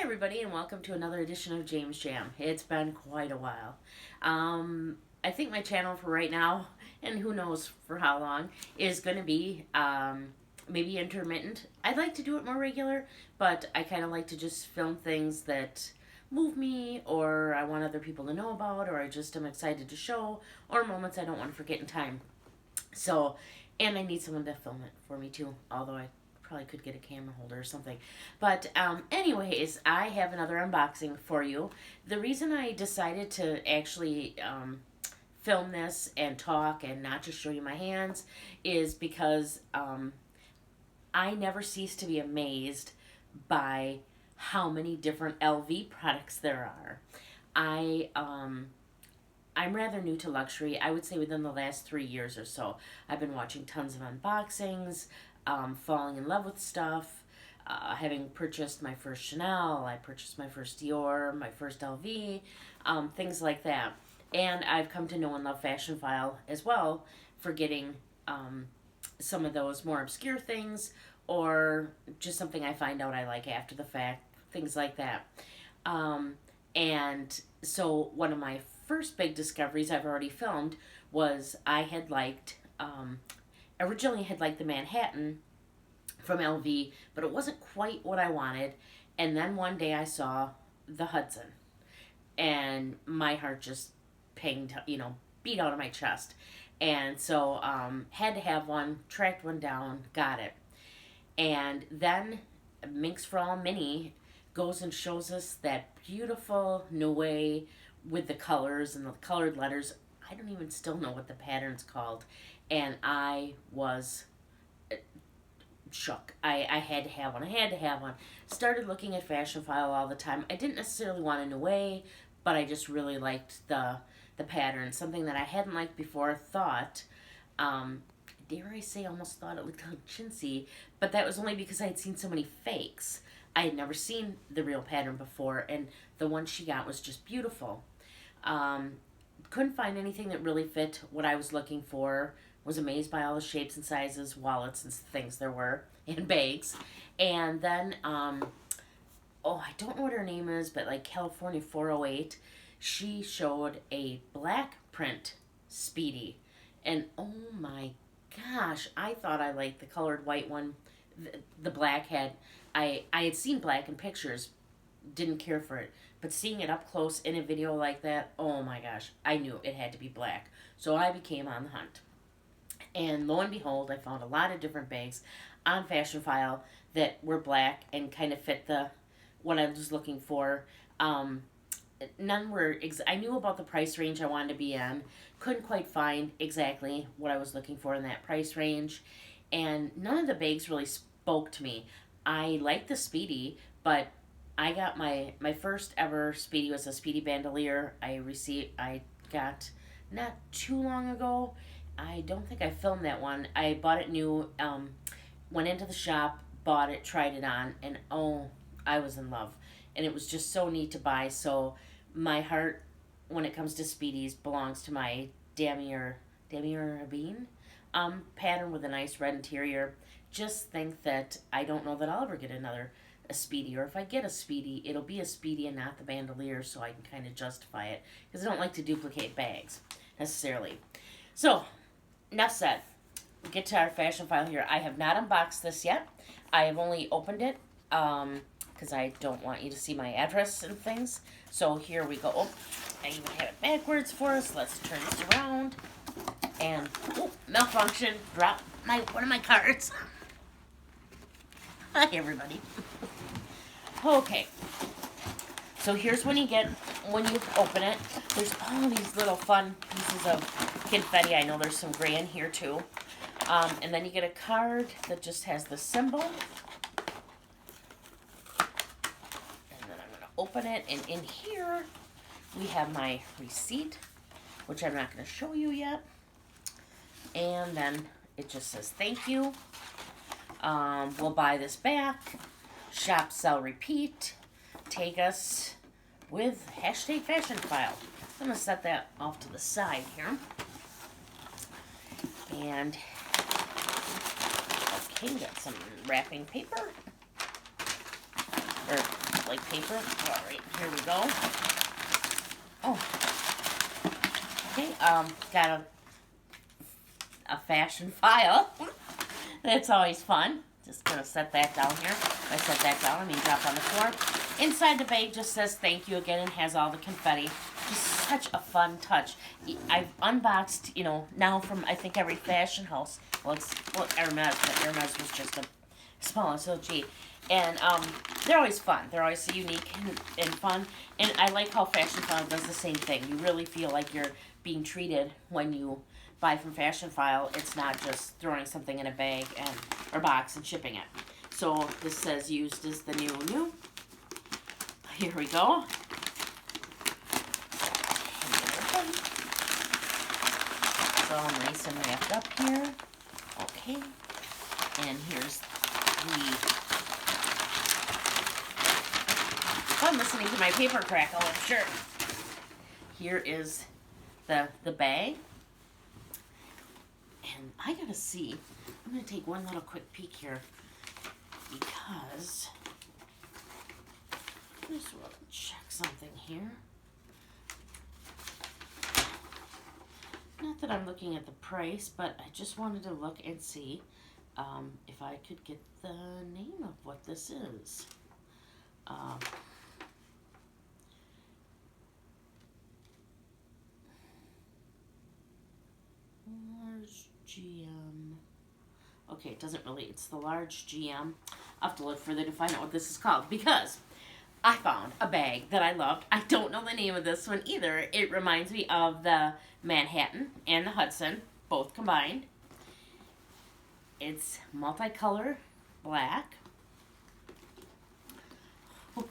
everybody, and welcome to another edition of James Jam. It's been quite a while. I think my channel for right now, and who knows for how long, is going to be maybe intermittent. I'd like to do it more regular, but I kind of like to just film things that move me, or I want other people to know about, or I just am excited to show, or moments I don't want to forget in time. So, and I need someone to film it for me too, although I probably could get a camera holder or something. But anyways, I have another unboxing for you. The reason I decided to actually film this and talk and not just show you my hands is because I never cease to be amazed by how many different LV products there are. I'm rather new to luxury. I would say within the last 3 years or so, I've been watching tons of unboxings, falling in love with stuff, having purchased my first Chanel, I purchased my first Dior, my first LV, things like that. And I've come to know and love Fashionphile as well for getting some of those more obscure things or just something I find out I like after the fact, things like that. And so one of my first big discoveries I've already filmed was I had liked, originally had liked the Manhattan from LV, but it wasn't quite what I wanted. And then one day I saw the Hudson and my heart just pinged, beat out of my chest. And so had to have one, tracked one down, got it. And then Minx for All Mini goes and shows us that beautiful Noe with the colors and the colored letters. I don't even still know what the pattern's called. And I was shook. I had to have one. I had to have one. Started looking at Fashionphile all the time. I didn't necessarily want a Noe, but I just really liked the pattern. Something that I hadn't liked before. Thought, dare I say, almost thought it looked like chintzy, but that was only because I had seen so many fakes. I had never seen the real pattern before, and the one she got was just beautiful. Couldn't find anything that really fit what I was looking for. Was amazed by all the shapes and sizes, wallets and things there were, and bags. And then, I don't know what her name is, but like California 408, she showed a black print Speedy. And oh my gosh, I thought I liked the colored white one. The black had, I had seen black in pictures, didn't care for it. But seeing it up close in a video like that, oh my gosh, I knew it had to be black. So I became on the hunt. And lo and behold, I found a lot of different bags on Fashionphile that were black and kind of fit what I was looking for. None were, I knew about the price range I wanted to be in. Couldn't quite find exactly what I was looking for in that price range. And none of the bags really spoke to me. I liked the Speedy, but I got my first ever Speedy was a Speedy bandolier I got not too long ago. I don't think I filmed that one. I bought it new, went into the shop, bought it, tried it on, and oh, I was in love. And it was just so neat to buy. So my heart, when it comes to Speedies, belongs to my Damier Rabin pattern with a nice red interior. Just think that I don't know that I'll ever get a Speedy, or if I get a Speedy, it'll be a Speedy and not the bandolier, so I can kind of justify it, because I don't like to duplicate bags necessarily. So enough said. We get to our Fashionphile here. I have not unboxed this yet. I have only opened it because I don't want you to see my address and things. So here we go. Oh, I even have it backwards for us. Let's turn this around. And malfunction. Drop one of my cards. Hi everybody. Okay. So here's when you open it. There's all these little fun pieces of confetti. I know there's some gray in here too. And then you get a card that just has the symbol. And then I'm going to open it. And in here, we have my receipt, which I'm not going to show you yet. And then it just says thank you. We'll buy this back. Shop, sell, repeat. Take us with #Fashionphile. I'm going to set that off to the side here. And, okay, got some wrapping paper. Or like paper. All right, here we go. Oh, okay. Got a fashion file. That's always fun. Just gonna set that down here. If I set that down, I mean drop on the floor. Inside the bag just says thank you again and has all the confetti. Just such a fun touch. I've unboxed, now from I think every fashion house. Well, Hermes, but Hermes was just a small SLG. And they're always fun. They're always so unique and fun. And I like how Fashionphile does the same thing. You really feel like you're being treated when you buy from Fashionphile. It's not just throwing something in a bag or box and shipping it. So this says used as the new. Here we go. It's all nice and wrapped up here. Okay. And here's I'm listening to my paper crackle, I'm sure. Here is the bag. And I gotta see. I'm gonna take one little quick peek here because I just want to check something here. Not that I'm looking at the price, but I just wanted to look and see if I could get the name of what this is. Large GM. Okay, it doesn't really, it's the large GM. I'll have to look further to find out what this is called because I found a bag that I loved. I don't know the name of this one either. It reminds me of the Manhattan and the Hudson, both combined. It's multicolor black. This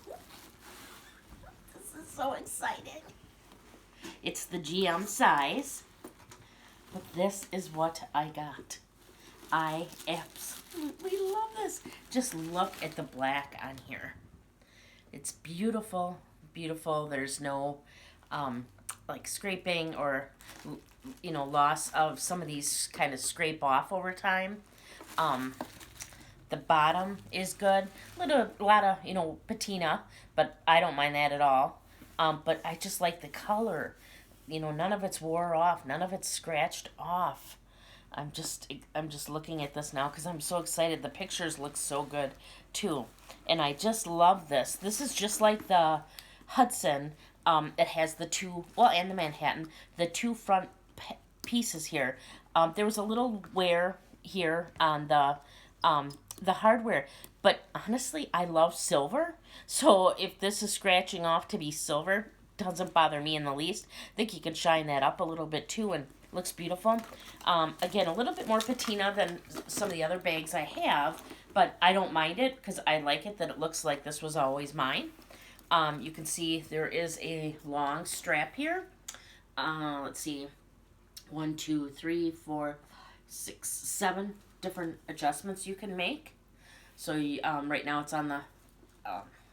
is so exciting. It's the GM size. But this is what I got. I absolutely love this. Just look at the black on here. It's beautiful, beautiful. There's no like scraping or loss of some of these kind of scrape off over time. The bottom is good. A lot of patina, but I don't mind that at all. But I just like the color. None of it's wore off. None of it's scratched off. I'm just looking at this now because I'm so excited. The pictures look so good too. And I just love this. This is just like the Hudson. It has the two, and the Manhattan, the two front pieces here. There was a little wear here on the hardware. But honestly, I love silver. So if this is scratching off to be silver, doesn't bother me in the least. I think you can shine that up a little bit too and looks beautiful. Again, a little bit more patina than some of the other bags I have, but I don't mind it because I like it that it looks like this was always mine. You can see there is a long strap here. Let's see, 1, 2, 3, 4, 6, 7 different adjustments you can make. So right now it's on the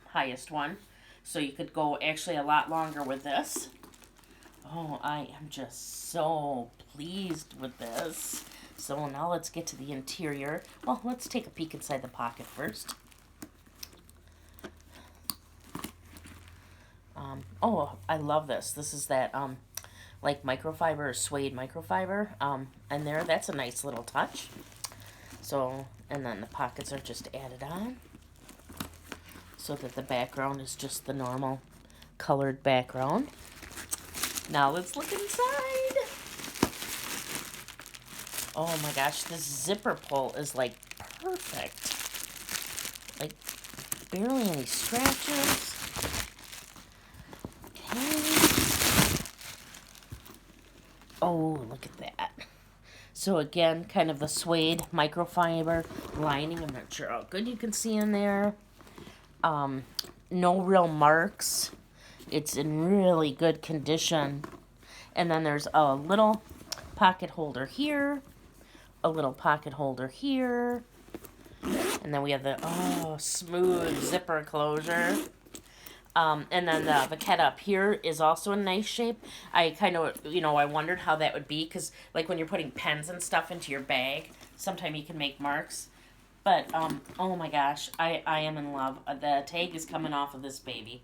highest one. So you could go actually a lot longer with this. Oh, I am just so pleased with this. So now let's get to the interior. Well, let's take a peek inside the pocket first. Oh, I love this. This is that like microfiber or suede microfiber. And that's a nice little touch. So, and then the pockets are just added on, so that the background is just the normal colored background. Now let's look inside. Oh my gosh, this zipper pull is like perfect. Like barely any scratches. Okay. Oh, look at that. So again, kind of the suede microfiber lining. I'm not sure how good you can see in there. No real marks. It's in really good condition. And then there's a little pocket holder here, a little pocket holder here, and then we have the smooth zipper closure. And then the cat up here is also in nice shape. I kind of, I wondered how that would be because like when you're putting pens and stuff into your bag, sometimes you can make marks. But, oh my gosh, I am in love. The tag is coming off of this baby.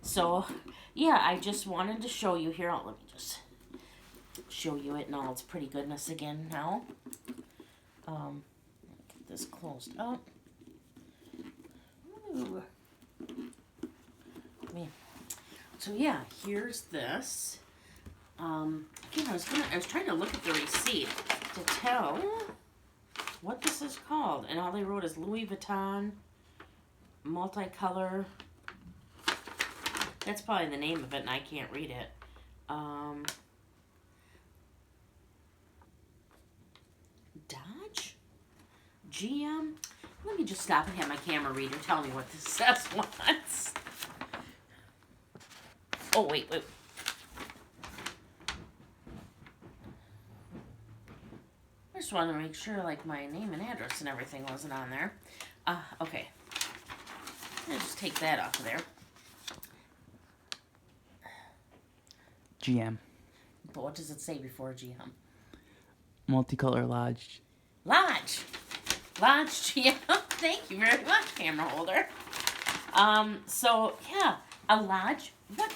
So, yeah, I just wanted to show you here. Let me just show you it in all its pretty goodness again now. Get this closed up. Ooh. Man. So yeah, here's this. Again, I was trying to look at the receipt to tell what this is called, and all they wrote is Louis Vuitton Multicolor. That's probably the name of it, and I can't read it. Dodge? GM? Let me just stop and have my camera reader tell me what this says once. Oh, wait. I just wanted to make sure, like, my name and address and everything wasn't on there. Okay. I'll just take that off of there. GM. But what does it say before GM? Multicolor Lodge. Lodge GM. Thank you very much, camera holder. So, yeah, a Lodge. What?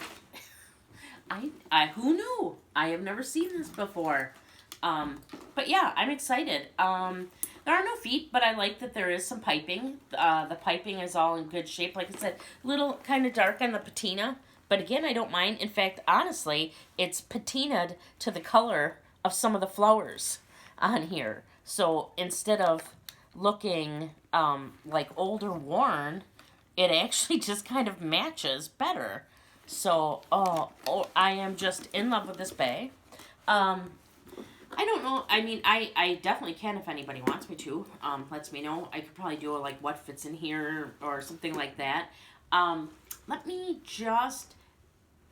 I who knew? I have never seen this before. But yeah, I'm excited. There are no feet, but I like that there is some piping. The piping is all in good shape. Like I said, little kind of dark on the patina. But again, I don't mind. In fact, honestly, it's patinaed to the color of some of the flowers on here. So instead of looking like old or worn, it actually just kind of matches better. So, I am just in love with this bag. I don't know. I mean, I definitely can if anybody wants me to. Lets me know. I could probably do like what fits in here or something like that. Let me just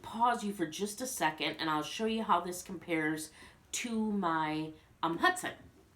pause you for just a second, and I'll show you how this compares to my Hudson.